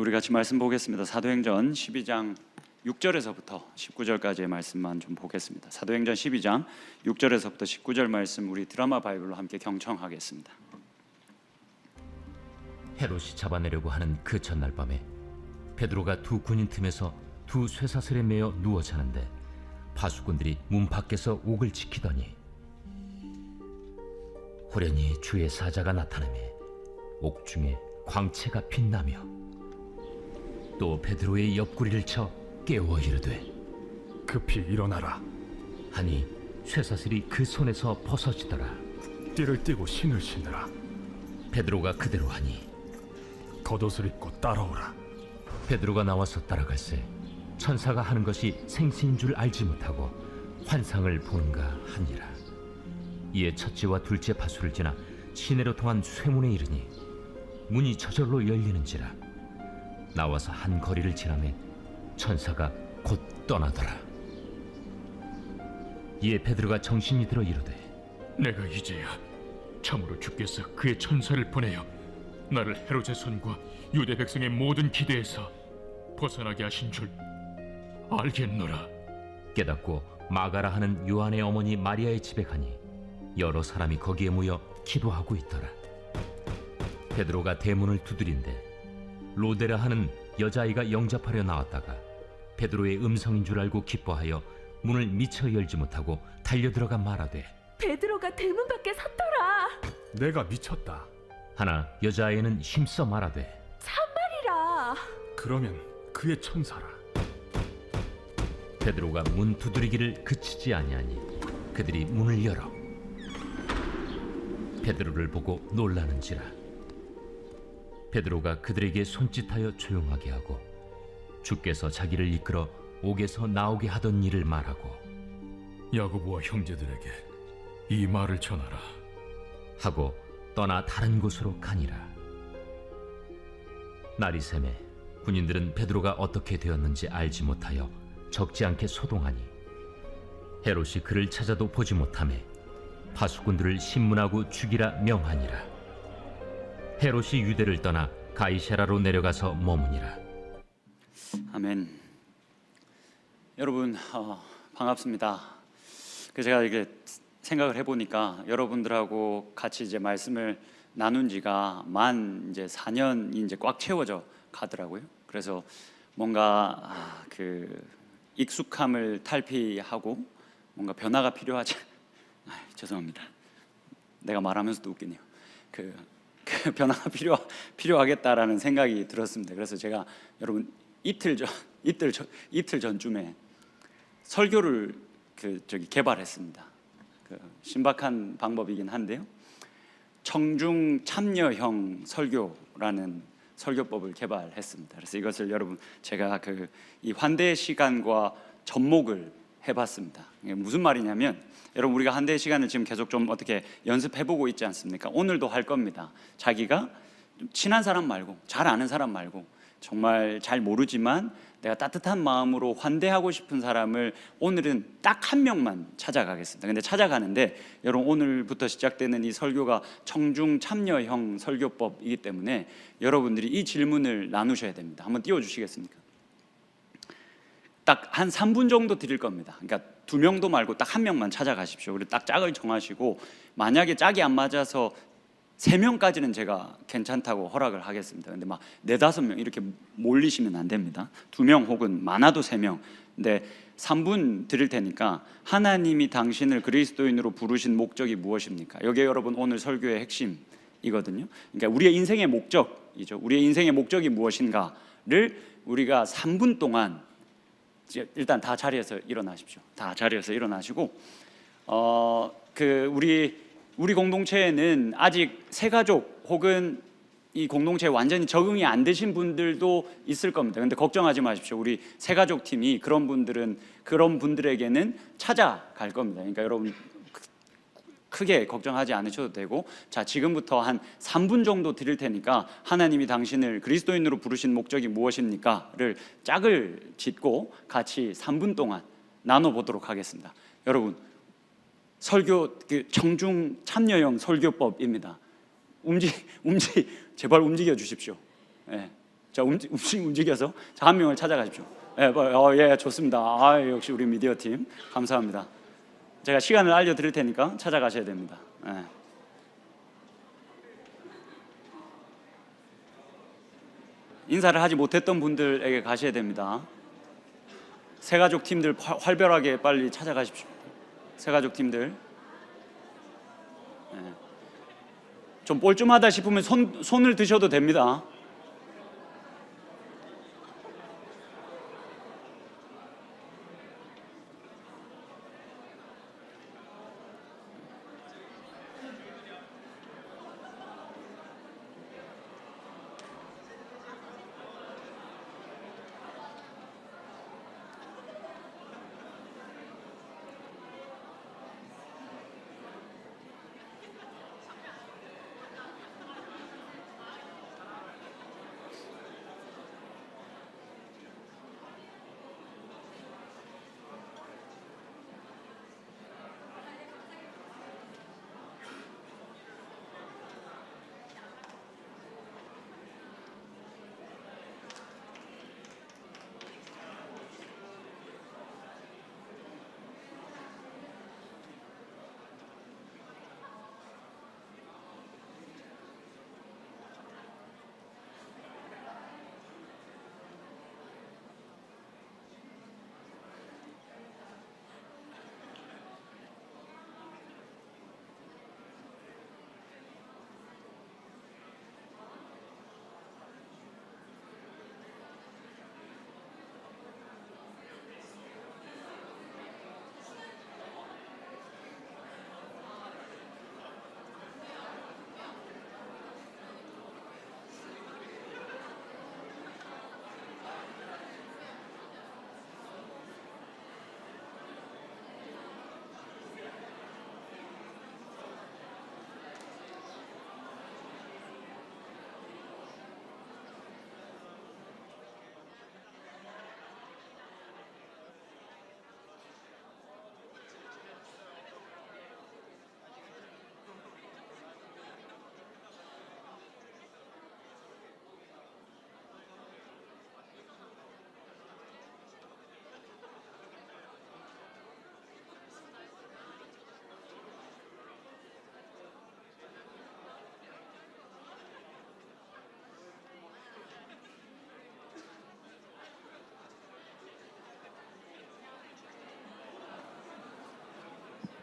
우리 같이 말씀 보겠습니다. 사도행전 12장 6절에서부터 19절까지의 말씀만 좀 보겠습니다. 사도행전 12장 6절에서부터 19절 말씀 우리 드라마 바이블로 함께 경청하겠습니다. 헤롯이 잡아내려고 하는 그 전날 밤에 베드로가 두 군인 틈에서 두 쇠사슬에 매여 누워 자는데 파수꾼들이 문 밖에서 옥을 지키더니 호련히 주의 사자가 나타나매 옥중에 광채가 빛나며 또 베드로의 옆구리를 쳐 깨워 이르되 급히 일어나라. 하니 쇠사슬이 그 손에서 벗어지더라. 띠를 띠고 신을 신으라. 베드로가 그대로 하니 겉옷을 입고 따라오라. 베드로가 나와서 따라갈새 천사가 하는 것이 생신인 줄 알지 못하고 환상을 보는가 하니라. 이에 첫째와 둘째 파수를 지나 시내로 통한 쇠문에 이르니 문이 저절로 열리는지라. 나와서 한 거리를 지나매 천사가 곧 떠나더라. 이에 베드로가 정신이 들어 이르되 내가 이제야 참으로 주께서 그의 천사를 보내어 나를 헤롯의 손과 유대 백성의 모든 기대에서 벗어나게 하신 줄 알겠노라. 깨닫고 마가라 하는 요한의 어머니 마리아의 집에 가니 여러 사람이 거기에 모여 기도하고 있더라. 베드로가 대문을 두드린데 로데라 하는 여자아이가 영접하려 나왔다가 베드로의 음성인 줄 알고 기뻐하여 문을 미처 열지 못하고 달려들어가 말하되 베드로가 대문 밖에 섰더라. 내가 미쳤다. 하나 여자아이는 힘써 말하되 참말이라. 그러면 그의 천사라. 베드로가 문 두드리기를 그치지 아니하니 그들이 문을 열어 베드로를 보고 놀라는지라. 베드로가 그들에게 손짓하여 조용하게 하고 주께서 자기를 이끌어 옥에서 나오게 하던 일을 말하고 야고보와 형제들에게 이 말을 전하라. 하고 떠나 다른 곳으로 가니라. 날이 새매 군인들은 베드로가 어떻게 되었는지 알지 못하여 적지 않게 소동하니 헤롯이 그를 찾아도 보지 못하매 파수꾼들을 신문하고 죽이라 명하니라. 헤롯이 유대를 떠나 가이사라로 내려가서 머무니라. 아멘. 여러분 반갑습니다. 제가 이렇게 생각을 해보니까 여러분들하고 같이 이제 말씀을 나눈 지가 만 이제 4년이 이제 꽉 채워져 가더라고요. 그래서 뭔가 그 익숙함을 탈피하고 뭔가 변화가 필요하지. 죄송합니다. 내가 말하면서도 웃기네요. 그 변화가 필요하겠다라는 생각이 들었습니다. 그래서 제가 여러분 이틀 전쯤에 설교를 개발했습니다. 신박한 방법이긴 한데요. 청중 참여형 설교라는 설교법을 개발했습니다. 그래서 이것을 여러분 제가 이 환대의 시간과 접목을 해봤습니다. 이게 무슨 말이냐면 여러분 우리가 환대의 시간을 지금 계속 좀 어떻게 연습해보고 있지 않습니까? 오늘도 할 겁니다. 자기가 좀 친한 사람 말고 잘 아는 사람 말고 정말 잘 모르지만 내가 따뜻한 마음으로 환대하고 싶은 사람을 오늘은 딱 한 명만 찾아가겠습니다. 근데 찾아가는데 여러분 오늘부터 시작되는 이 설교가 청중 참여형 설교법이기 때문에 여러분들이 이 질문을 나누셔야 됩니다. 한번 띄워주시겠습니까? 딱 한 3분 정도 드릴 겁니다. 그러니까 2명도 말고 딱 한 명만 찾아가십시오. 그리고 딱 짝을 정하시고 만약에 짝이 안 맞아서 3명까지는 제가 괜찮다고 허락을 하겠습니다. 근데 막 4-5명 이렇게 몰리시면 안 됩니다. 2명 혹은 많아도 3명. 근데 3분 드릴 테니까 하나님이 당신을 그리스도인으로 부르신 목적이 무엇입니까? 이게 여러분 오늘 설교의 핵심이거든요. 그러니까 우리의 인생의 목적이죠. 우리의 인생의 목적이 무엇인가를 우리가 3분 동안 일단 다 자리에서 일어나십시오. 다 자리에서 일어나시고 우리 공동체에는 아직 새가족 혹은 이 공동체에 완전히 적응이 안 되신 분들도 있을 겁니다. 근데 걱정하지 마십시오. 우리 새가족 팀이 그런 분들에게는 찾아갈 겁니다. 그러니까 여러분 크게 걱정하지 않으셔도 되고, 자 지금부터 한 3분 정도 드릴 테니까 하나님이 당신을 그리스도인으로 부르신 목적이 무엇입니까?를 짝을 짓고 같이 3분 동안 나눠보도록 하겠습니다. 여러분 설교 청중 참여형 설교법입니다. 제발 움직여 주십시오. 네. 자, 움직여서 자, 한 명을 찾아가십시오. 예, 좋습니다. 역시 우리 미디어 팀 감사합니다. 제가 시간을 알려드릴 테니까 찾아가셔야 됩니다. 예. 인사를 하지 못했던 분들에게 가셔야 됩니다. 새가족 팀들 활발하게 빨리 찾아가십시오. 새가족 팀들. 예. 좀 뻘쭘하다 싶으면 손을 드셔도 됩니다.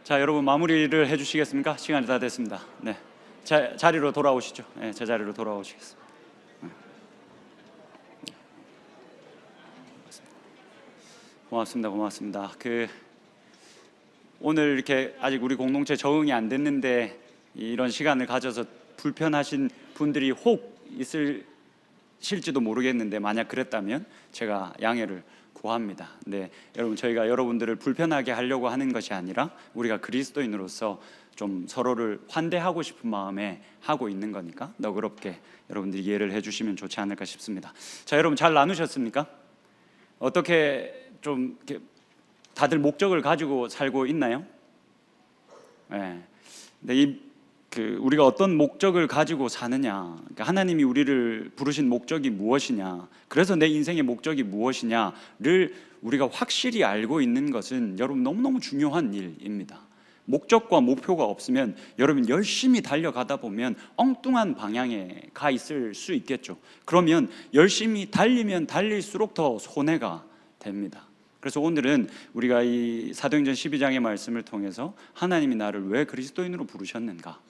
자, 여러분 마무리를 해주시겠습니까? 시간이 다 됐습니다. 네, 자리로 돌아오시죠. 네, 제 자리로 돌아오시겠습니다. 고맙습니다. 오늘 이렇게 아직 우리 공동체 적응이 안 됐는데 이런 시간을 가져서 불편하신 분들이 혹 있으실지도 모르겠는데 만약 그랬다면 제가 양해를 구합니다. 네, 여러분 저희가 여러분들을 불편하게 하려고 하는 것이 아니라 우리가 그리스도인으로서 좀 서로를 환대하고 싶은 마음에 하고 있는 거니까 너그럽게 여러분들이 이해를 해주시면 좋지 않을까 싶습니다. 자, 여러분 잘 나누셨습니까? 어떻게 좀 이렇게 다들 목적을 가지고 살고 있나요? 네. 근데 우리가 어떤 목적을 가지고 사느냐, 그러니까 하나님이 우리를 부르신 목적이 무엇이냐, 그래서 내 인생의 목적이 무엇이냐를 우리가 확실히 알고 있는 것은 여러분 너무너무 중요한 일입니다. 목적과 목표가 없으면 여러분 열심히 달려가다 보면 엉뚱한 방향에 가 있을 수 있겠죠. 그러면 열심히 달리면 달릴수록 더 손해가 됩니다. 그래서 오늘은 우리가 이 사도행전 12장의 말씀을 통해서 하나님이 나를 왜 그리스도인으로 부르셨는가,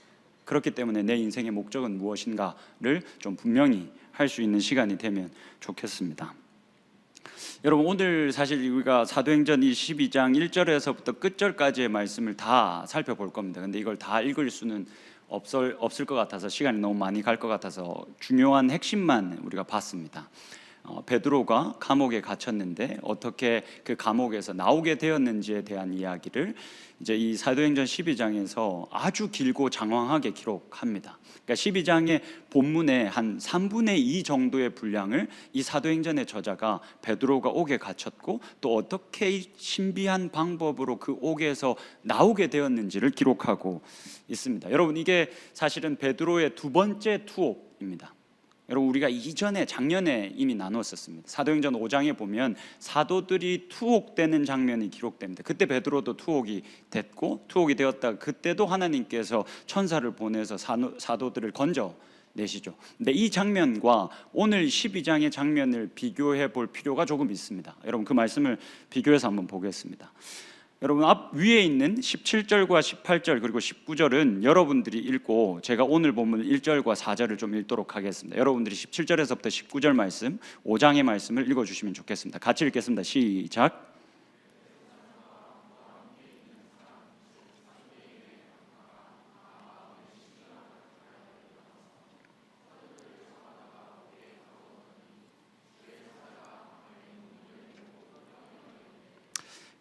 그렇기 때문에 내 인생의 목적은 무엇인가를 좀 분명히 할 수 있는 시간이 되면 좋겠습니다. 여러분 오늘 사실 우리가 사도행전 이 12장 1절에서부터 끝절까지의 말씀을 다 살펴볼 겁니다. 근데 이걸 다 읽을 수는 없을 것 같아서 시간이 너무 많이 갈 것 같아서 중요한 핵심만 우리가 봤습니다. 베드로가 감옥에 gat혔는데 어떻게 그 감옥에서 나오게 되었는지에 대한 이야기를 이제 이 사도행전 12장에서 아주 길고 장황하게 기록합니다. 그러니까 12장의 본문의 한 3분의 2 정도의 분량을 이 사도행전의 저자가 베드로가 옥에 갇혔고 또 어떻게 신비한 방법으로 그 옥에서 나오게 되었는지를 기록하고 있습니다. 여러분 이게 사실은 베드로의 두 번째 투옥입니다. 여러분 우리가 이전에 작년에 이미 나눴었습니다. 사도행전 5장에 보면 사도들이 투옥되는 장면이 기록됩니다. 그때 베드로도 투옥이 됐고 투옥이 되었다. 그때도 하나님께서 천사를 보내서 사도들을 건져 내시죠. 근데 이 장면과 오늘 12장의 장면을 비교해 볼 필요가 조금 있습니다. 여러분 그 말씀을 비교해서 한번 보겠습니다. 여러분 앞 위에 있는 17절과 18절 그리고 19절은 여러분들이 읽고 제가 오늘 본문 1절과 4절을 좀 읽도록 하겠습니다. 여러분들이 17절에서부터 19절 말씀 5장의 말씀을 읽어주시면 좋겠습니다. 같이 읽겠습니다. 시작.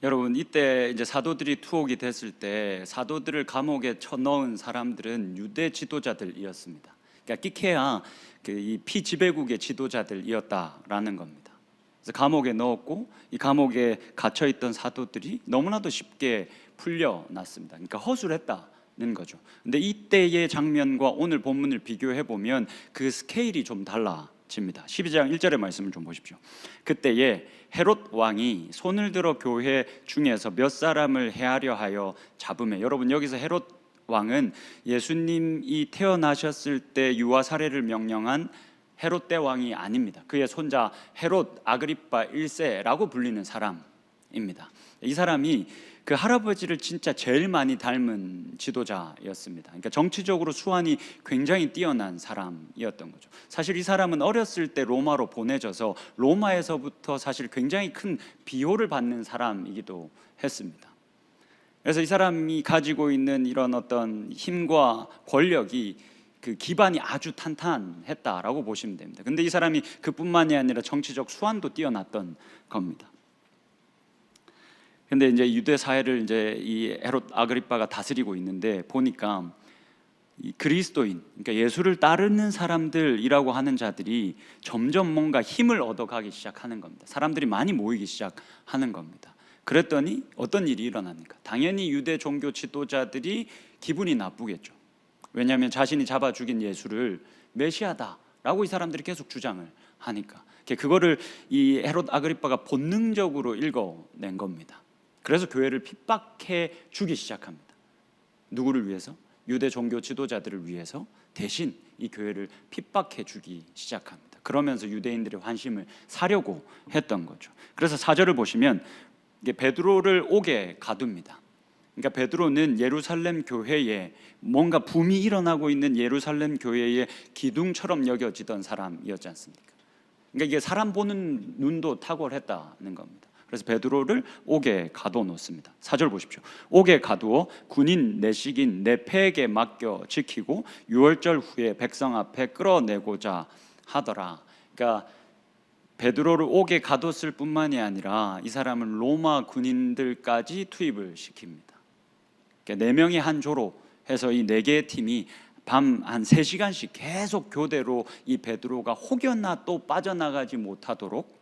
여러분 이때 이제 사도들이 투옥이 됐을 때 사도들을 감옥에 쳐넣은 사람들은 유대 지도자들이었습니다. 그러니까 끼케야 이 피지배국의 지도자들이었다라는 겁니다. 그래서 감옥에 넣었고 이 감옥에 갇혀 있던 사도들이 너무나도 쉽게 풀려났습니다. 그러니까 허술했다는 거죠. 근데 이때의 장면과 오늘 본문을 비교해 보면 그 스케일이 좀 달라집니다. 12장 1절의 말씀을 좀 보십시오. 그때에 헤롯 왕이 손을 들어 교회 중에서 몇 사람을 해하려 하여 잡음에, 여러분 여기서 헤롯 왕은 예수님이 태어나셨을 때 유아 살해를 명령한 헤롯 대왕이 아닙니다. 그의 손자 헤롯 아그리파 1세라고 불리는 사람입니다. 이 사람이 그 할아버지를 진짜 제일 많이 닮은 지도자였습니다. 그러니까 정치적으로 수완이 굉장히 뛰어난 사람이었던 거죠. 사실 이 사람은 어렸을 때 로마로 보내져서 로마에서부터 사실 굉장히 큰 비호를 받는 사람이기도 했습니다. 그래서 이 사람이 가지고 있는 이런 어떤 힘과 권력이 그 기반이 아주 탄탄했다라고 보시면 됩니다. 근데 이 사람이 그뿐만이 아니라 정치적 수완도 뛰어났던 겁니다. 근데 이제 유대 사회를 이제 이 헤롯 아그리파가 다스리고 있는데 보니까 이 그리스도인, 그러니까 예수를 따르는 사람들이라고 하는 자들이 점점 뭔가 힘을 얻어가기 시작하는 겁니다. 사람들이 많이 모이기 시작하는 겁니다. 그랬더니 어떤 일이 일어납니까? 당연히 유대 종교 지도자들이 기분이 나쁘겠죠. 왜냐하면 자신이 잡아 죽인 예수를 메시아다라고 이 사람들이 계속 주장을 하니까 그거를 이 헤롯 아그리파가 본능적으로 읽어낸 겁니다. 그래서 교회를 핍박해 주기 시작합니다. 누구를 위해서? 유대 종교 지도자들을 위해서 대신 이 교회를 핍박해 주기 시작합니다. 그러면서 유대인들의 환심을 사려고 했던 거죠. 그래서 4절을 보시면 베드로를 옥에 가둡니다. 그러니까 베드로는 예루살렘 교회에 뭔가 붐이 일어나고 있는 예루살렘 교회의 기둥처럼 여겨지던 사람이었지 않습니까? 그러니까 이게 사람 보는 눈도 탁월했다는 겁니다. 그래서 베드로를 옥에 가둬놓습니다. 4절 보십시오. 옥에 가두어 군인 내식인 네페에게 맡겨 지키고 유월절 후에 백성 앞에 끌어내고자 하더라. 그러니까 베드로를 옥에 가뒀을 뿐만이 아니라 이 사람은 로마 군인들까지 투입을 시킵니다. 그러니까 4명이 한 조로 해서 이 4개의 팀이 밤 한 3시간씩 계속 교대로 이 베드로가 혹여나 또 빠져나가지 못하도록,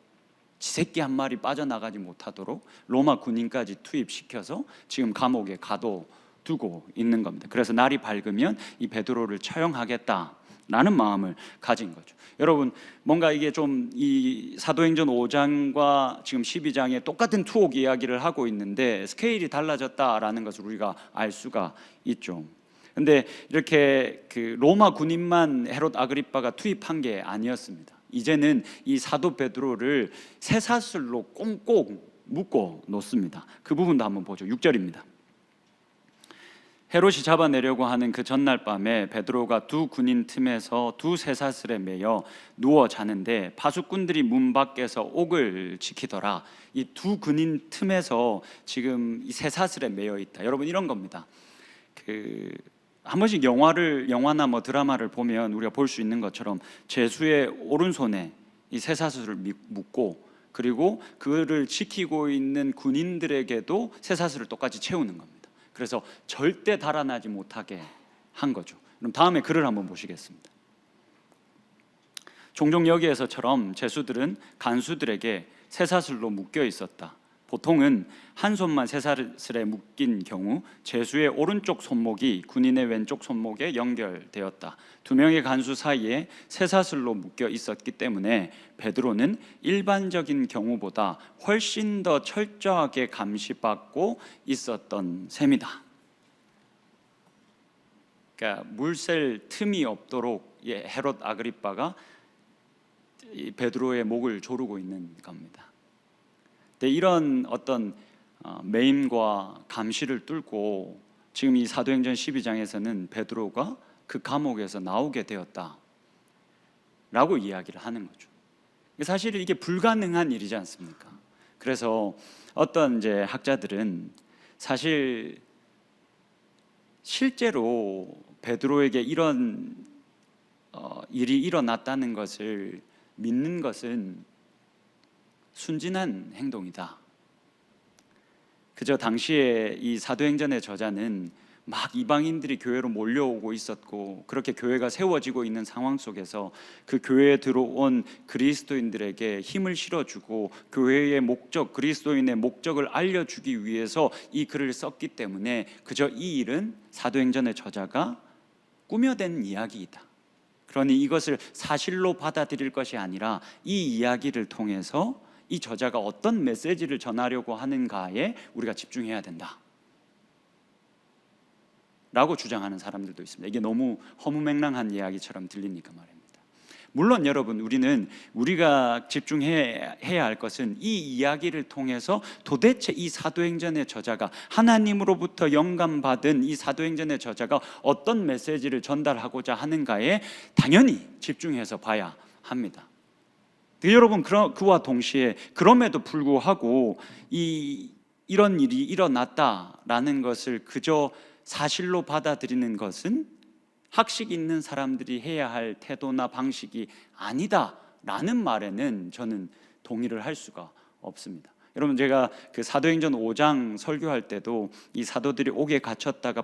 쥐새끼 한 마리 빠져나가지 못하도록 로마 군인까지 투입시켜서 지금 감옥에 가둬두고 있는 겁니다. 그래서 날이 밝으면 이 베드로를 처형하겠다라는 마음을 가진 거죠. 여러분 뭔가 이게 좀 이 사도행전 5장과 지금 12장에 똑같은 투옥 이야기를 하고 있는데 스케일이 달라졌다라는 것을 우리가 알 수가 있죠. 근데 이렇게 그 로마 군인만 헤롯 아그리파가 투입한 게 아니었습니다. 이제는 이 사도 베드로를 쇠사슬로 꽁꽁 묶어 놓습니다. 그 부분도 한번 보죠. 6절입니다. 헤롯이 잡아내려고 하는 그 전날 밤에 베드로가 두 군인 틈에서 두 쇠사슬에 매여 누워 자는데 파수꾼들이 문 밖에서 옥을 지키더라. 이 두 군인 틈에서 지금 이 쇠사슬에 매여 있다. 여러분 이런 겁니다. 한 번씩 영화나 뭐 드라마를 보면 우리가 볼 수 있는 것처럼 죄수의 오른손에 이 쇠사슬을 묶고 그리고 그를 지키고 있는 군인들에게도 쇠사슬을 똑같이 채우는 겁니다. 그래서 절대 달아나지 못하게 한 거죠. 그럼 다음에 글을 한번 보시겠습니다. 종종 여기에서처럼 죄수들은 간수들에게 쇠사슬로 묶여 있었다 보통은 한 손만 쇠사슬에 묶인 경우 제수의 오른쪽 손목이 군인의 왼쪽 손목에 연결되었다. 두 명의 간수 사이에 쇠사슬로 묶여 있었기 때문에 베드로는 일반적인 경우보다 훨씬 더 철저하게 감시받고 있었던 셈이다. 그러니까 물샐 틈이 없도록 헤롯 아그리빠가 이 베드로의 목을 조르고 있는 겁니다. 근데 이런 어떤 매임과 감시를 뚫고 지금 이 사도행전 12장에서는 베드로가 그 감옥에서 나오게 되었다라고 이야기를 하는 거죠. 사실 이게 불가능한 일이지 않습니까? 그래서 어떤 이제 학자들은 사실 실제로 베드로에게 이런 일이 일어났다는 것을 믿는 것은 순진한 행동이다. 그저 당시에 이 사도행전의 저자는 막 이방인들이 교회로 몰려오고 있었고 그렇게 교회가 세워지고 있는 상황 속에서 그 교회에 들어온 그리스도인들에게 힘을 실어주고 교회의 목적, 그리스도인의 목적을 알려주기 위해서 이 글을 썼기 때문에 그저 이 일은 사도행전의 저자가 꾸며낸 이야기이다. 그러니 이것을 사실로 받아들일 것이 아니라 이 이야기를 통해서 이 저자가 어떤 메시지를 전하려고 하는가에 우리가 집중해야 된다 라고 주장하는 사람들도 있습니다. 이게 너무 허무맹랑한 이야기처럼 들리니까 말입니다. 물론 여러분, 우리가 집중해야 할 것은 이 이야기를 통해서 도대체 이 사도행전의 저자가 하나님으로부터 영감받은 이 사도행전의 저자가 어떤 메시지를 전달하고자 하는가에 당연히 집중해서 봐야 합니다. 여러분, 그와 동시에 그럼에도 불구하고 이런 일이 일어났다라는 것을 그저 사실로 받아들이는 것은 학식 있는 사람들이 해야 할 태도나 방식이 아니다라는 말에는 저는 동의를 할 수가 없습니다. 여러분, 제가 그 사도행전 5장 설교할 때도 이 사도들이 옥에 갇혔다가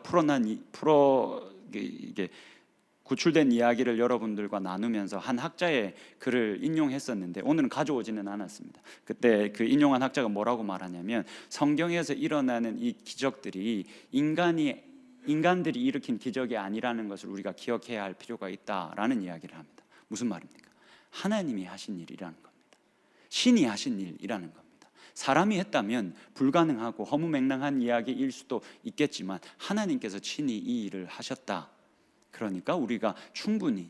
이게 구출된 이야기를 여러분들과 나누면서 한 학자의 글을 인용했었는데 오늘은 가져오지는 않았습니다. 그때 그 인용한 학자가 뭐라고 말하냐면 성경에서 일어나는 이 기적들이 인간들이 일으킨 기적이 아니라는 것을 우리가 기억해야 할 필요가 있다라는 이야기를 합니다. 무슨 말입니까? 하나님이 하신 일이라는 겁니다. 신이 하신 일이라는 겁니다. 사람이 했다면 불가능하고 허무맹랑한 이야기일 수도 있겠지만 하나님께서 친히 이 일을 하셨다. 그러니까 우리가 충분히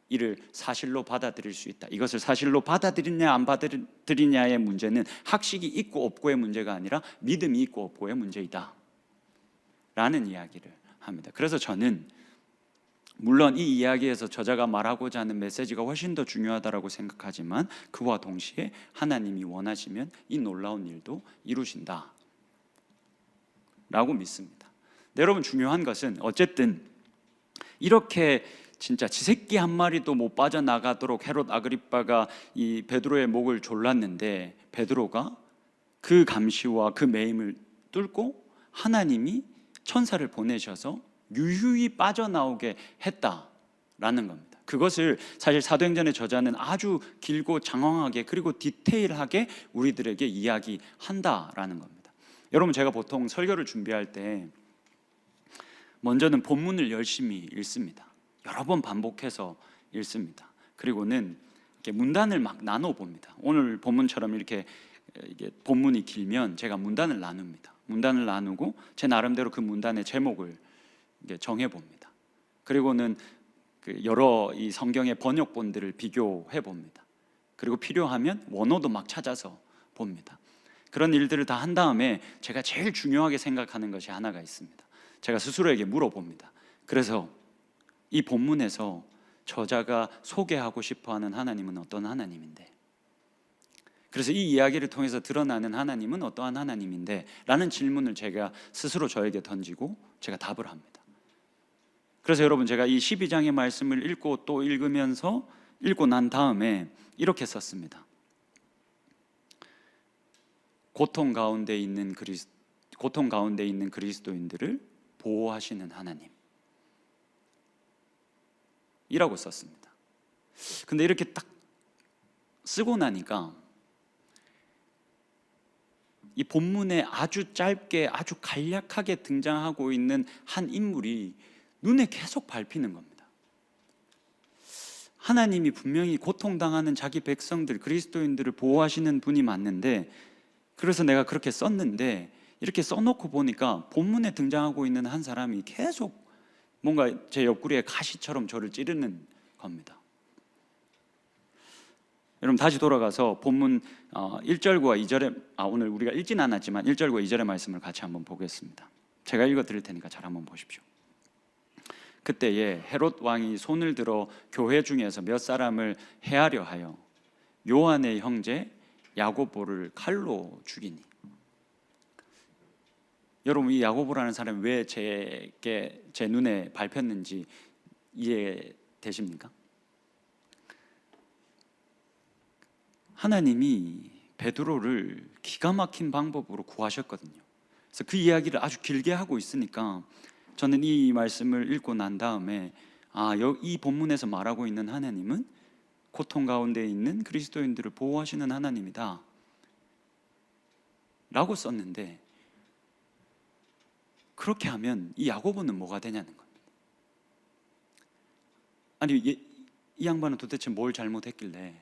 이를 사실로 받아들일 수 있다. 이것을 사실로 받아들이냐 안 받아들이냐의 문제는 학식이 있고 없고의 문제가 아니라 믿음이 있고 없고의 문제이다 라는 이야기를 합니다. 그래서 저는 물론 이 이야기에서 저자가 말하고자 하는 메시지가 훨씬 더 중요하다고 생각하지만 그와 동시에 하나님이 원하시면 이 놀라운 일도 이루신다 라고 믿습니다. 네, 여러분, 중요한 것은 어쨌든 이렇게 진짜 지새끼 한 마리도 못 빠져나가도록 헤롯 아그리빠가 이 베드로의 목을 졸랐는데 베드로가 그 감시와 그 매임을 뚫고 하나님이 천사를 보내셔서 유유히 빠져나오게 했다라는 겁니다. 그것을 사실 사도행전의 저자는 아주 길고 장황하게 그리고 디테일하게 우리들에게 이야기한다라는 겁니다. 여러분, 제가 보통 설교를 준비할 때 먼저는 본문을 열심히 읽습니다. 여러 번 반복해서 읽습니다. 그리고는 이렇게 문단을 막 나눠 봅니다. 오늘 본문처럼 이게 본문이 길면 제가 문단을 나눕니다. 문단을 나누고 제 나름대로 그 문단의 제목을 정해 봅니다. 그리고는 여러 이 성경의 번역본들을 비교해 봅니다. 그리고 필요하면 원어도 막 찾아서 봅니다. 그런 일들을 다 한 다음에 제가 제일 중요하게 생각하는 것이 하나가 있습니다. 제가 스스로에게 물어봅니다. 그래서 이 본문에서 저자가 소개하고 싶어하는 하나님은 어떤 하나님인데, 그래서 이 이야기를 통해서 드러나는 하나님은 어떠한 하나님인데 라는 질문을 제가 스스로 저에게 던지고 제가 답을 합니다. 그래서 여러분, 제가 이 12장의 말씀을 읽고 또 읽으면서 읽고 난 다음에 이렇게 썼습니다. 고통 가운데 있는 그리스도인들을 보호하시는 하나님 이라고 썼습니다. 근데 이렇게 딱 쓰고 나니까 이 본문에 아주 짧게 아주 간략하게 등장하고 있는 한 인물이 눈에 계속 밟히는 겁니다. 하나님이 분명히 고통당하는 자기 백성들, 그리스도인들을 보호하시는 분이 맞는데, 그래서 내가 그렇게 썼는데 이렇게 써놓고 보니까 본문에 등장하고 있는 한 사람이 계속 뭔가 제 옆구리에 가시처럼 저를 찌르는 겁니다. 여러분 다시 돌아가서 본문 1절과 2절에 오늘 우리가 읽진 않았지만 1절과 2절의 말씀을 같이 한번 보겠습니다. 제가 읽어 드릴 테니까 잘 한번 보십시오. 그때에 헤롯 왕이 손을 들어 교회 중에서 몇 사람을 해하려 하여 요한의 형제 야고보를 칼로 죽이니. 여러분 이 야고보라는 사람이 왜 제 눈에 밟혔는지 이해되십니까? 하나님이 베드로를 기가 막힌 방법으로 구하셨거든요. 그래서 그 이야기를 아주 길게 하고 있으니까 저는 이 말씀을 읽고 난 다음에 이 본문에서 말하고 있는 하나님은 고통 가운데 있는 그리스도인들을 보호하시는 하나님이다 라고 썼는데, 그렇게 하면 이 야고보는 뭐가 되냐는 겁니다. 아니 이 양반은 도대체 뭘 잘못했길래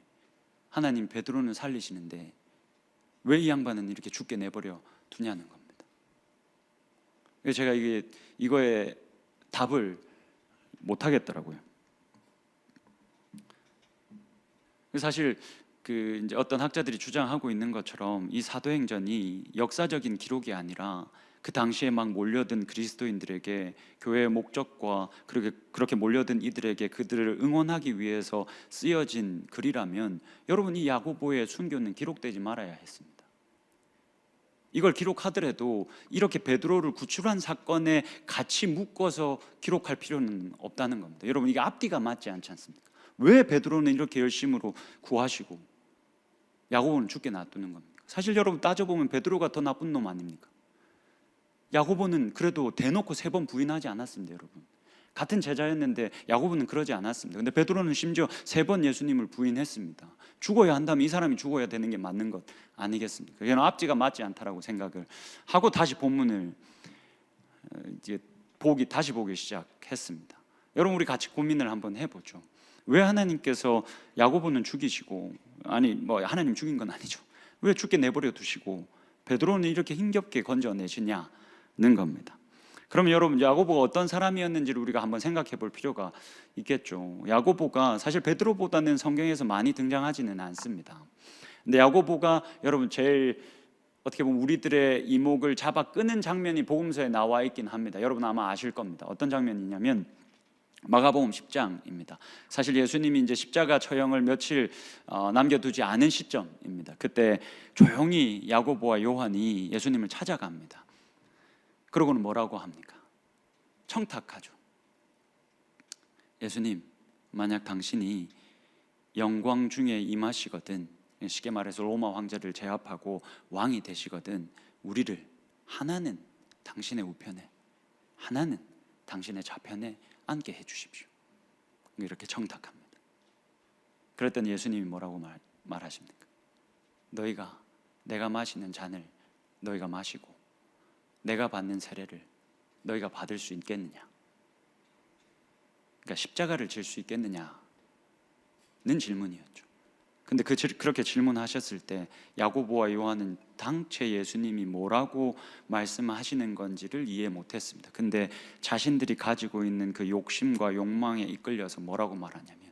하나님 베드로는 살리시는데 왜 이 양반은 이렇게 죽게 내버려 두냐는 겁니다. 그래서 제가 이거에 답을 못 하겠더라고요. 사실 이제 어떤 학자들이 주장하고 있는 것처럼 이 사도행전이 역사적인 기록이 아니라 그 당시에 막 몰려든 그리스도인들에게 교회의 목적과 그렇게 몰려든 이들에게 그들을 응원하기 위해서 쓰여진 글이라면 여러분 이 야고보의 순교는 기록되지 말아야 했습니다. 이걸 기록하더라도 이렇게 베드로를 구출한 사건에 같이 묶어서 기록할 필요는 없다는 겁니다. 여러분 이게 앞뒤가 맞지 않지 않습니까? 왜 베드로는 이렇게 열심으로 구하시고 야고보는 죽게 놔두는 겁니까? 사실 여러분 따져보면 베드로가 더 나쁜 놈 아닙니까? 야고보는 그래도 대놓고 3번 부인하지 않았습니다. 여러분 같은 제자였는데 야고보는 그러지 않았습니다. 근데 베드로는 심지어 3번 예수님을 부인했습니다. 죽어야 한다면 이 사람이 죽어야 되는 게 맞는 것 아니겠습니까? 이건 앞뒤가 맞지 않다라고 생각을 하고 다시 본문을 다시 보기 시작했습니다. 여러분 우리 같이 고민을 한번 해보죠. 왜 하나님께서 야고보는 죽이시고 하나님 죽인 건 아니죠. 왜 죽게 내버려 두시고 베드로는 이렇게 힘겹게 건져내시냐는 겁니다. 그럼 여러분 야고보가 어떤 사람이었는지를 우리가 한번 생각해 볼 필요가 있겠죠. 야고보가 사실 베드로보다는 성경에서 많이 등장하지는 않습니다. 근데 야고보가 여러분 제일 어떻게 보면 우리들의 이목을 잡아 끄는 장면이 복음서에 나와 있긴 합니다. 여러분 아마 아실 겁니다. 어떤 장면이냐면 마가복음 10장입니다. 사실 예수님이 이제 십자가 처형을 며칠 남겨두지 않은 시점입니다. 그때 조용히 야고보와 요한이 예수님을 찾아갑니다. 그러고는 뭐라고 합니까? 청탁하죠. 예수님, 만약 당신이 영광 중에 임하시거든, 쉽게 말해서 로마 황제를 제압하고 왕이 되시거든, 우리를 하나는 당신의 우편에, 하나는 당신의 좌편에 앉게 해주십시오. 이렇게 청탁합니다. 그랬더니 예수님이 뭐라고 말하십니까? 내가 마시는 잔을 너희가 마시고 내가 받는 세례를 너희가 받을 수 있겠느냐? 그러니까 십자가를 질 수 있겠느냐는 질문이었죠. 근데 그렇게 질문하셨을 때 야고보와 요한은 당최 예수님이 뭐라고 말씀하시는 건지를 이해 못했습니다. 근데 자신들이 가지고 있는 그 욕심과 욕망에 이끌려서 뭐라고 말하냐면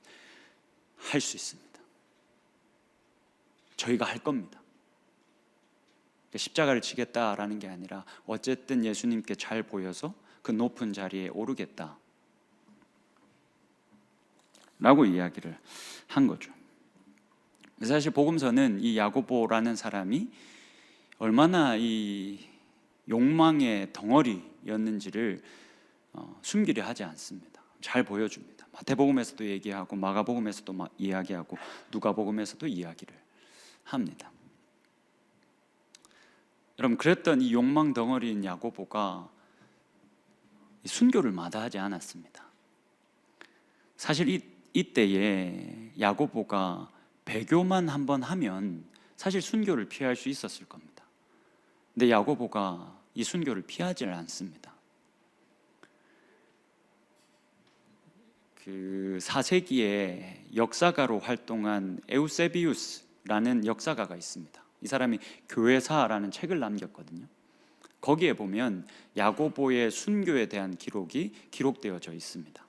할 수 있습니다. 저희가 할 겁니다. 십자가를 지겠다라는 게 아니라 어쨌든 예수님께 잘 보여서 그 높은 자리에 오르겠다 라고 이야기를 한 거죠. 사실 복음서는 이 야고보라는 사람이 얼마나 이 욕망의 덩어리였는지를 숨기려 하지 않습니다. 잘 보여줍니다. 마태복음에서도 얘기하고 마가복음에서도 이야기하고 누가복음에서도 이야기를 합니다. 여러분 그랬던 이 욕망 덩어리인 야고보가 순교를 마다하지 않았습니다. 사실 이때에 야고보가 배교만 한번 하면 사실 순교를 피할 수 있었을 겁니다. 근데 야고보가 이 순교를 피하지를 않습니다. 그 4세기에 역사가로 활동한 에우세비우스라는 역사가가 있습니다. 이 사람이 교회사라는 책을 남겼거든요. 거기에 보면 야고보의 순교에 대한 기록이 기록되어져 있습니다.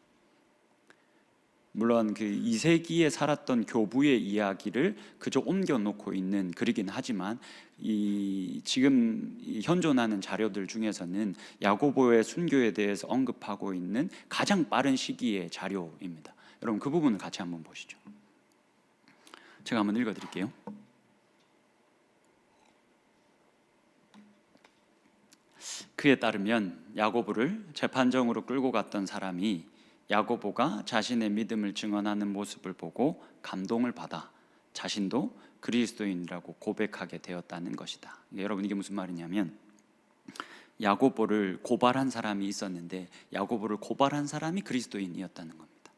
물론 그 2세기에 살았던 교부의 이야기를 그저 옮겨놓고 있는 글이긴 하지만 지금 현존하는 자료들 중에서는 야고보의 순교에 대해서 언급하고 있는 가장 빠른 시기의 자료입니다. 여러분 그 부분을 같이 한번 보시죠. 제가 한번 읽어드릴게요. 그에 따르면 야고보를 재판정으로 끌고 갔던 사람이 야고보가 자신의 믿음을 증언하는 모습을 보고 감동을 받아 자신도 그리스도인이라고 고백하게 되었다는 것이다. 여러분 이게 무슨 말이냐면 야고보를 고발한 사람이 있었는데 야고보를 고발한 사람이 그리스도인이었다는 겁니다.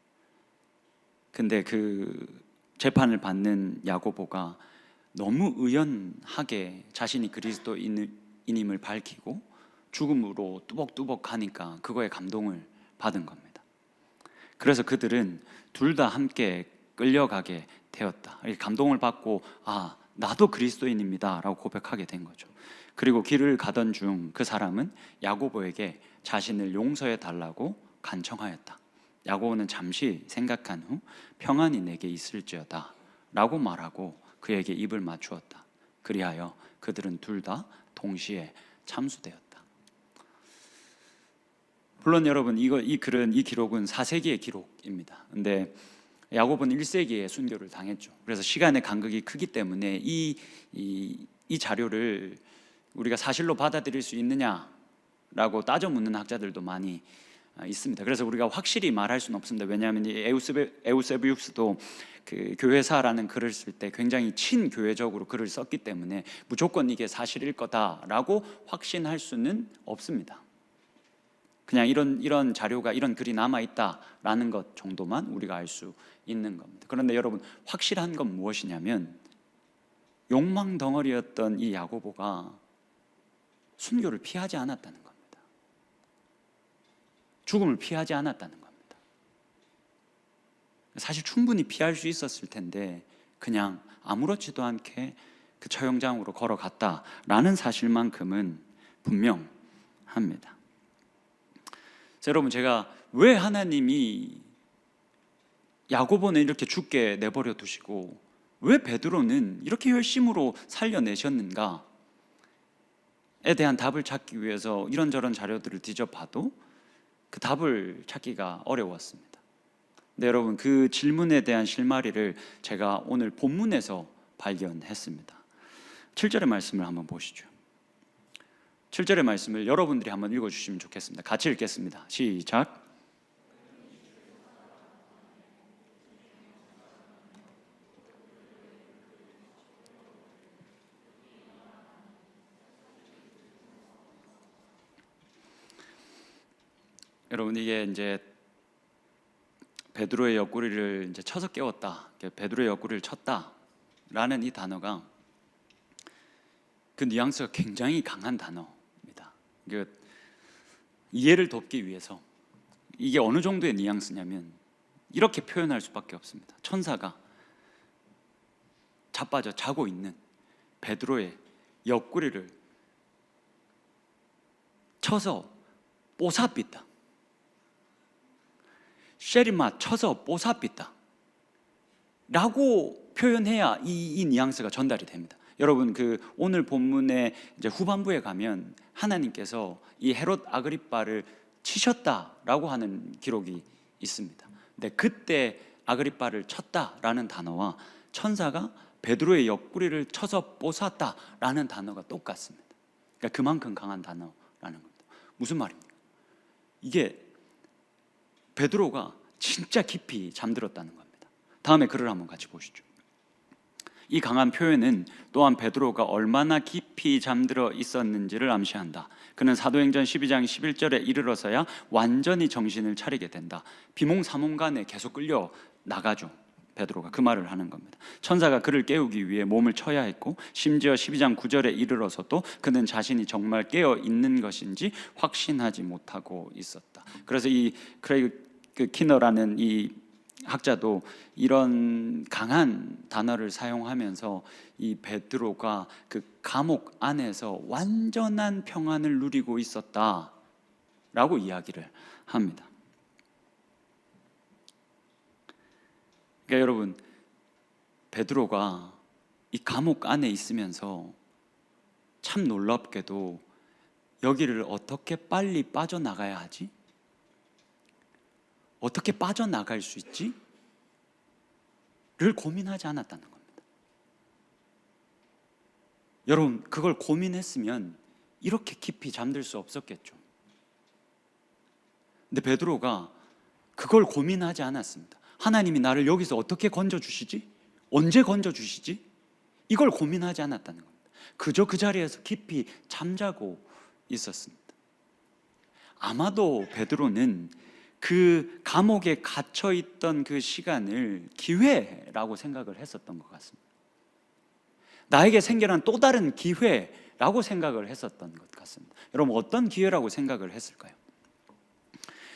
근데 그 재판을 받는 야고보가 너무 의연하게 자신이 그리스도인임을 밝히고 죽음으로 뚜벅뚜벅 가니까 그거에 감동을 받은 겁니다. 그래서 그들은 둘 다 함께 끌려가게 되었다. 감동을 받고 나도 그리스도인입니다 라고 고백하게 된 거죠. 그리고 길을 가던 중 그 사람은 야고보에게 자신을 용서해 달라고 간청하였다. 야고보는 잠시 생각한 후 평안이 내게 있을지어다 라고 말하고 그에게 입을 맞추었다. 그리하여 그들은 둘 다 동시에 참수되었다. 물론 여러분 이 기록은 4세기의 기록입니다. 근데 야고보는 1세기에 순교를 당했죠. 그래서 시간의 간극이 크기 때문에 이 자료를 우리가 사실로 받아들일 수 있느냐라고 따져 묻는 학자들도 많이 있습니다. 그래서 우리가 확실히 말할 수는 없습니다. 왜냐하면 이 에우세비우스도 그 교회사라는 글을 쓸 때 굉장히 친교회적으로 글을 썼기 때문에 무조건 이게 사실일 거다라고 확신할 수는 없습니다. 그냥 이런 자료가 이런 글이 남아있다라는 것 정도만 우리가 알 수 있는 겁니다. 그런데 여러분 확실한 건 무엇이냐면 욕망 덩어리였던 이 야고보가 순교를 피하지 않았다는 겁니다. 죽음을 피하지 않았다는 겁니다. 사실 충분히 피할 수 있었을 텐데 그냥 아무렇지도 않게 그 처형장으로 걸어갔다라는 사실만큼은 분명합니다. 자, 여러분 제가 왜 하나님이 야고보는 이렇게 죽게 내버려 두시고 왜 베드로는 이렇게 열심으로 살려내셨는가에 대한 답을 찾기 위해서 이런저런 자료들을 뒤져봐도 그 답을 찾기가 어려웠습니다. 근데 여러분 그 질문에 대한 실마리를 제가 오늘 본문에서 발견했습니다. 7절의 말씀을 한번 보시죠. 7절의 말씀을 여러분들이 한번 읽어주시면 좋겠습니다. 같이 읽겠습니다. 시작. 여러분 이게 이제 베드로의 옆구리를 이제 쳐서 깨웠다, 베드로의 옆구리를 쳤다라는 이 단어가 그 뉘앙스가 굉장히 강한 단어입니다. 그 이해를 돕기 위해서 이게 어느 정도의 뉘앙스냐면 이렇게 표현할 수밖에 없습니다. 천사가 자빠져 자고 있는 베드로의 옆구리를 쳐서 뽀사삐다, 쉐리마 쳐서 뽀사삐다 라고 표현해야 이 뉘앙스가 전달이 됩니다. 여러분 그 오늘 본문의 이제 후반부에 가면 하나님께서 이 헤롯 아그리빠를 치셨다라고 하는 기록이 있습니다. 근데 그때 아그리빠를 쳤다라는 단어와 천사가 베드로의 옆구리를 쳐서 뽀샀다라는 단어가 똑같습니다. 그러니까 그만큼 강한 단어라는 겁니다. 무슨 말입니까? 이게 베드로가 진짜 깊이 잠들었다는 겁니다. 다음에 글을 한번 같이 보시죠. 이 강한 표현은 또한 베드로가 얼마나 깊이 잠들어 있었는지를 암시한다. 그는 사도행전 12장 11절에 이르러서야 완전히 정신을 차리게 된다. 비몽사몽간에 계속 끌려 나가죠. 베드로가 그 말을 하는 겁니다. 천사가 그를 깨우기 위해 몸을 쳐야 했고 심지어 12장 9절에 이르러서도 그는 자신이 정말 깨어 있는 것인지 확신하지 못하고 있었다. 그래서 이 크레이그 키너라는 이 학자도 이런 강한 단어를 사용하면서 이 베드로가 그 감옥 안에서 완전한 평안을 누리고 있었다라고 이야기를 합니다. 그러니까 여러분, 베드로가 이 감옥 안에 있으면서 참 놀랍게도 여기를 어떻게 빨리 빠져나가야 하지? 어떻게 빠져나갈 수 있지? 를 고민하지 않았다는 겁니다. 여러분, 그걸 고민했으면 이렇게 깊이 잠들 수 없었겠죠. 근데 베드로가 그걸 고민하지 않았습니다. 하나님이 나를 여기서 어떻게 건져주시지? 언제 건져주시지? 이걸 고민하지 않았다는 겁니다. 그저 그 자리에서 깊이 잠자고 있었습니다. 아마도 베드로는 그 감옥에 갇혀있던 그 시간을 기회라고 생각을 했었던 것 같습니다. 나에게 생겨난 또 다른 기회라고 생각을 했었던 것 같습니다. 여러분, 어떤 기회라고 생각을 했을까요?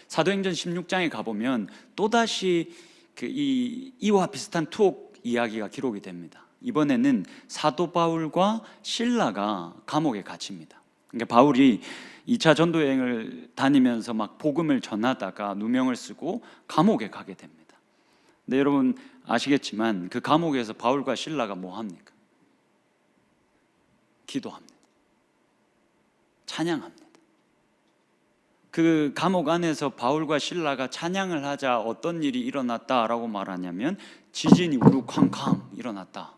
사도행전 16장에 가보면 또다시 이와 비슷한 투옥 이야기가 기록이 됩니다. 이번에는 사도 바울과 실라가 감옥에 갇힙니다. 그러니까 바울이 2차 전도 여행을 다니면서 막 복음을 전하다가 누명을 쓰고 감옥에 가게 됩니다. 근데 여러분 아시겠지만 그 감옥에서 바울과 실라가 뭐 합니까? 기도합니다. 찬양합니다. 그 감옥 안에서 바울과 실라가 찬양을 하자 어떤 일이 일어났다라고 말하냐면 지진이 우르쾅쾅 일어났다.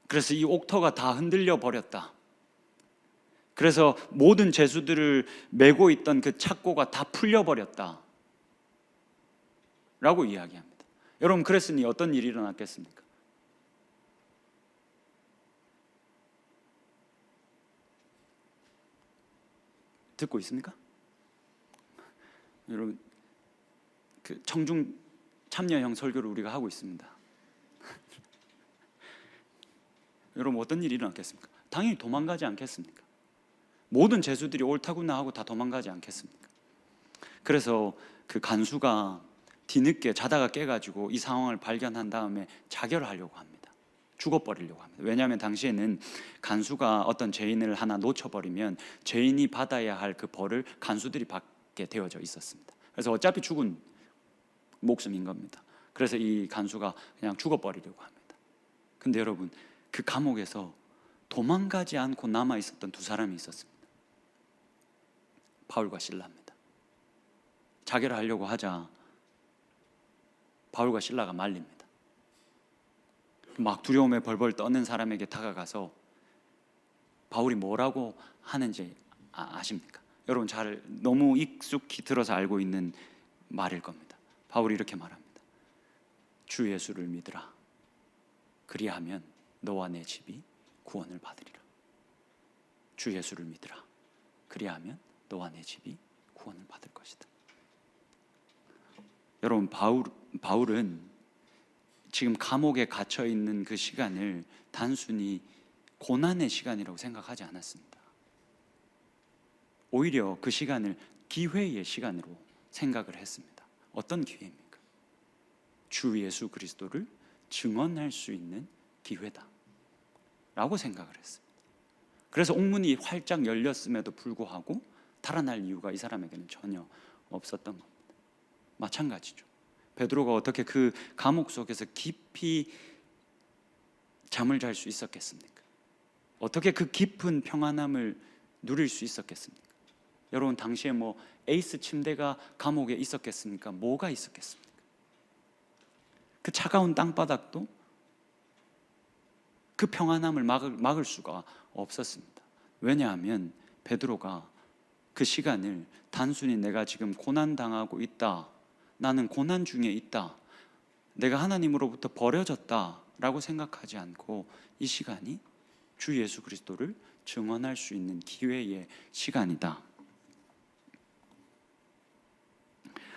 그래서 이 옥터가 다 흔들려 버렸다. 그래서 모든 죄수들을 메고 있던 그 착고가 다 풀려 버렸다 라고 이야기합니다. 여러분, 그랬으니 어떤 일이 일어났겠습니까? 듣고 있습니까? 여러분, 그 청중 참여형 설교를 우리가 하고 있습니다. 여러분, 어떤 일이 일어났겠습니까? 당연히 도망가지 않겠습니까? 모든 죄수들이 옳다구나 하고 다 도망가지 않겠습니까? 그래서 그 간수가 뒤늦게 자다가 깨가지고 이 상황을 발견한 다음에 자결하려고 합니다. 죽어버리려고 합니다. 왜냐하면 당시에는 간수가 어떤 죄인을 하나 놓쳐버리면 죄인이 받아야 할 그 벌을 간수들이 받게 되어져 있었습니다. 그래서 어차피 죽은 목숨인 겁니다. 그래서 이 간수가 그냥 죽어버리려고 합니다. 근데 여러분, 그 감옥에서 도망가지 않고 남아 있었던 두 사람이 있었습니다. 바울과 실라입니다. 자결하려고 하자 바울과 실라가 말립니다. 막 두려움에 벌벌 떠는 사람에게 다가가서 바울이 뭐라고 하는지 아십니까? 여러분 잘 너무 익숙히 들어서 알고 있는 말일 겁니다. 바울이 이렇게 말합니다. 주 예수를 믿으라. 그리하면 너와 내 집이 구원을 받으리라. 주 예수를 믿으라. 그리하면 너와 내 집이 구원을 받을 것이다. 여러분, 바울은 지금 감옥에 갇혀 있는 그 시간을 단순히 고난의 시간이라고 생각하지 않았습니다. 오히려 그 시간을 기회의 시간으로 생각을 했습니다. 어떤 기회입니까? 주 예수 그리스도를 증언할 수 있는 기회다 라고 생각을 했습니다. 그래서 옥문이 활짝 열렸음에도 불구하고 달아날 이유가 이 사람에게는 전혀 없었던 겁니다. 마찬가지죠. 베드로가 어떻게 그 감옥 속에서 깊이 잠을 잘 수 있었겠습니까? 어떻게 그 깊은 평안함을 누릴 수 있었겠습니까? 여러분, 당시에 뭐 에이스 침대가 감옥에 있었겠습니까? 뭐가 있었겠습니까? 그 차가운 땅바닥도 그 평안함을 막을 수가 없었습니다. 왜냐하면 베드로가 그 시간을 단순히 내가 지금 고난당하고 있다, 나는 고난 중에 있다, 내가 하나님으로부터 버려졌다 라고 생각하지 않고 이 시간이 주 예수 그리스도를 증언할 수 있는 기회의 시간이다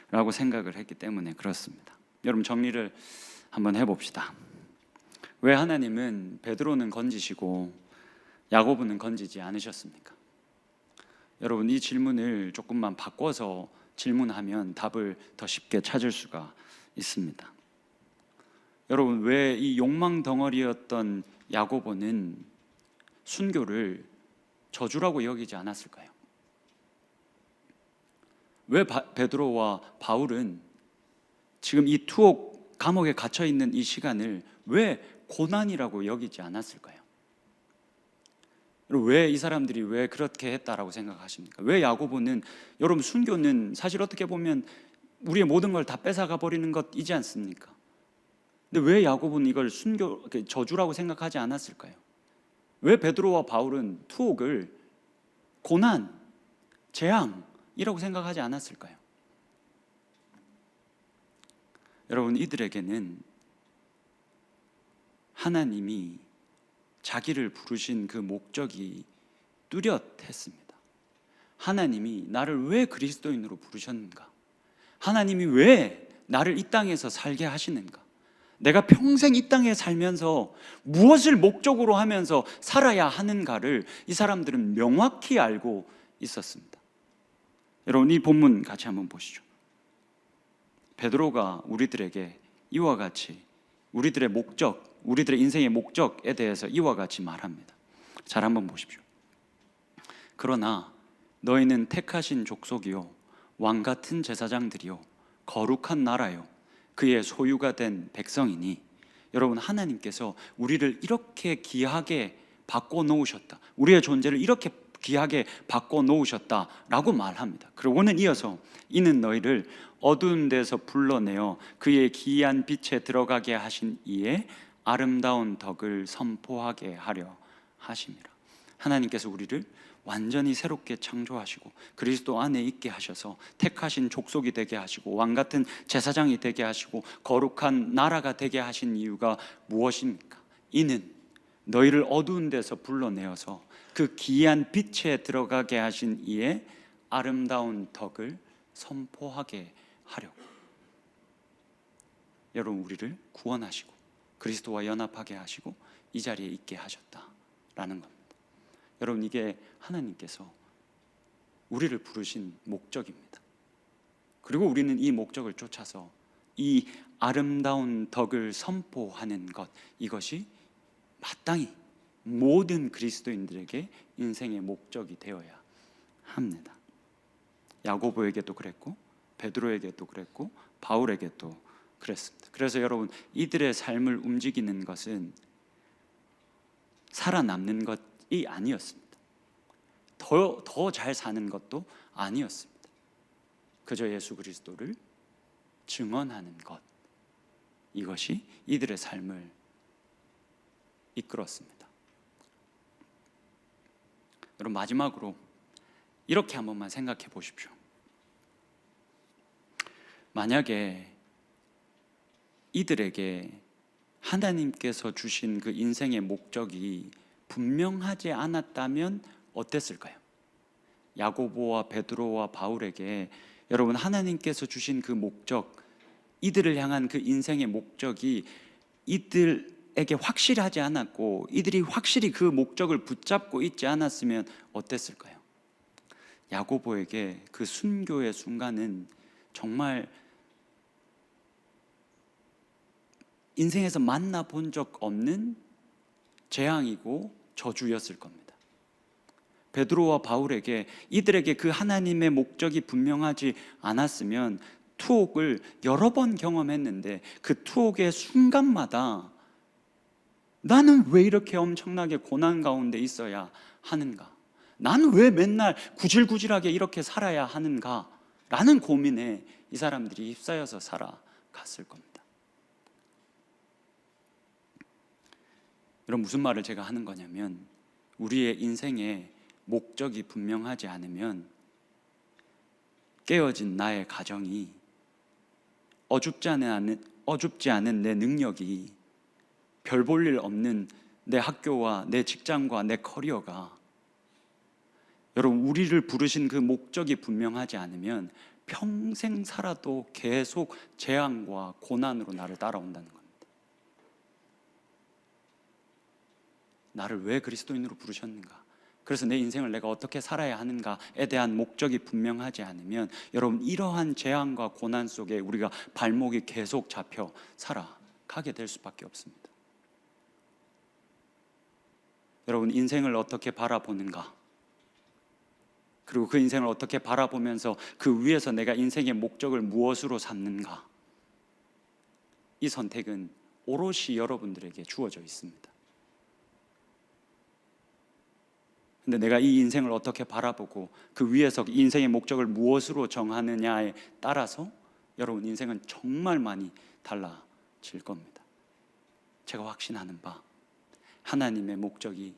라고 생각을 했기 때문에 그렇습니다. 여러분 정리를 한번 해봅시다. 왜 하나님은 베드로는 건지시고 야고보는 건지지 않으셨습니까? 여러분 이 질문을 조금만 바꿔서 질문하면 답을 더 쉽게 찾을 수가 있습니다. 여러분 왜 이 욕망 덩어리였던 야고보는 순교를 저주라고 여기지 않았을까요? 왜 베드로와 바울은 지금 이 투옥 감옥에 갇혀 있는 이 시간을 왜 고난이라고 여기지 않았을까요? 왜 이 사람들이 왜 그렇게 했다라고 생각하십니까? 왜 야고보는, 여러분 순교는 사실 어떻게 보면 우리의 모든 걸 다 뺏어가 버리는 것이지 않습니까? 근데 왜 야고보는 이걸 순교, 저주라고 생각하지 않았을까요? 왜 베드로와 바울은 투옥을 고난, 재앙이라고 생각하지 않았을까요? 여러분 이들에게는 하나님이 자기를 부르신 그 목적이 뚜렷했습니다. 하나님이 나를 왜 그리스도인으로 부르셨는가? 하나님이 왜 나를 이 땅에서 살게 하시는가? 내가 평생 이 땅에 살면서 무엇을 목적으로 하면서 살아야 하는가를 이 사람들은 명확히 알고 있었습니다. 여러분 이 본문 같이 한번 보시죠. 베드로가 우리들에게 이와 같이 우리들의 목적, 우리들의 인생의 목적에 대해서 이와 같이 말합니다. 잘 한번 보십시오. 그러나 너희는 택하신 족속이요 왕 같은 제사장들이요 거룩한 나라요 그의 소유가 된 백성이니. 여러분 하나님께서 우리를 이렇게 귀하게 바꿔 놓으셨다, 우리의 존재를 이렇게 귀하게 바꿔 놓으셨다라고 말합니다. 그러고는 이어서 이는 너희를 어두운 데서 불러내어 그의 기이한 빛에 들어가게 하신 이의 아름다운 덕을 선포하게 하려 하심이라. 하나님께서 우리를 완전히 새롭게 창조하시고 그리스도 안에 있게 하셔서 택하신 족속이 되게 하시고 왕 같은 제사장이 되게 하시고 거룩한 나라가 되게 하신 이유가 무엇입니까? 이는 너희를 어두운 데서 불러내어서 그 기이한 빛에 들어가게 하신 이의 아름다운 덕을 선포하게 하려고. 여러분 우리를 구원하시고 그리스도와 연합하게 하시고 이 자리에 있게 하셨다라는 겁니다. 여러분 이게 하나님께서 우리를 부르신 목적입니다. 그리고 우리는 이 목적을 쫓아서 이 아름다운 덕을 선포하는 것, 이것이 마땅히 모든 그리스도인들에게 인생의 목적이 되어야 합니다. 야고보에게도 그랬고 베드로에게도 그랬고 바울에게도 그랬습니다. 그래서 여러분 이들의 삶을 움직이는 것은 살아남는 것이 아니었습니다. 더 잘 사는 것도 아니었습니다. 그저 예수 그리스도를 증언하는 것, 이것이 이들의 삶을 이끌었습니다. 여러분 마지막으로 이렇게 한 번만 생각해 보십시오. 만약에 이들에게 하나님께서 주신 그 인생의 목적이 분명하지 않았다면 어땠을까요? 야고보와 베드로와 바울에게 여러분 하나님께서 주신 그 목적, 이들을 향한 그 인생의 목적이 이들에게 확실하지 않았고 이들이 확실히 그 목적을 붙잡고 있지 않았으면 어땠을까요? 야고보에게 그 순교의 순간은 정말 인생에서 만나본 적 없는 재앙이고 저주였을 겁니다. 베드로와 바울에게 이들에게 그 하나님의 목적이 분명하지 않았으면 투옥을 여러 번 경험했는데 그 투옥의 순간마다 나는 왜 이렇게 엄청나게 고난 가운데 있어야 하는가? 나는 왜 맨날 구질구질하게 이렇게 살아야 하는가? 라는 고민에 이 사람들이 휩싸여서 살아갔을 겁니다. 여러분 무슨 말을 제가 하는 거냐면 우리의 인생에 목적이 분명하지 않으면 깨어진 나의 가정이 어줍지 않은 내 능력이 별 볼 일 없는 내 학교와 내 직장과 내 커리어가 여러분 우리를 부르신 그 목적이 분명하지 않으면 평생 살아도 계속 재앙과 고난으로 나를 따라온다는 겁니다. 나를 왜 그리스도인으로 부르셨는가? 그래서 내 인생을 내가 어떻게 살아야 하는가에 대한 목적이 분명하지 않으면 여러분, 이러한 재앙과 고난 속에 우리가 발목이 계속 잡혀 살아가게 될 수밖에 없습니다. 여러분, 인생을 어떻게 바라보는가? 그리고 그 인생을 어떻게 바라보면서 그 위에서 내가 인생의 목적을 무엇으로 삼는가? 이 선택은 오롯이 여러분들에게 주어져 있습니다. 근데 내가 이 인생을 어떻게 바라보고 그 위에서 인생의 목적을 무엇으로 정하느냐에 따라서 여러분, 인생은 정말 많이 달라질 겁니다. 제가 확신하는 바, 하나님의 목적이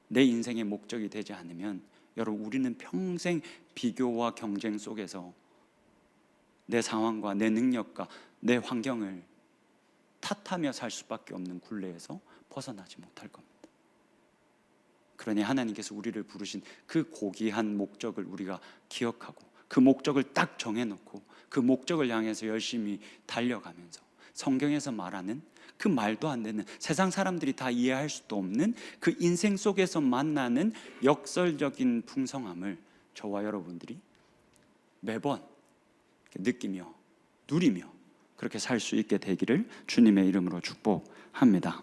내 인생의 목적이 되지 않으면 여러분, 우리는 평생 비교와 경쟁 속에서 내 상황과 내 능력과 내 환경을 탓하며 살 수밖에 없는 굴레에서 벗어나지 못할 겁니다. 그러니 하나님께서 우리를 부르신 그 고귀한 목적을 우리가 기억하고 그 목적을 딱 정해놓고 그 목적을 향해서 열심히 달려가면서 성경에서 말하는 그 말도 안 되는, 세상 사람들이 다 이해할 수도 없는 그 인생 속에서 만나는 역설적인 풍성함을 저와 여러분들이 매번 느끼며 누리며 그렇게 살 수 있게 되기를 주님의 이름으로 축복합니다.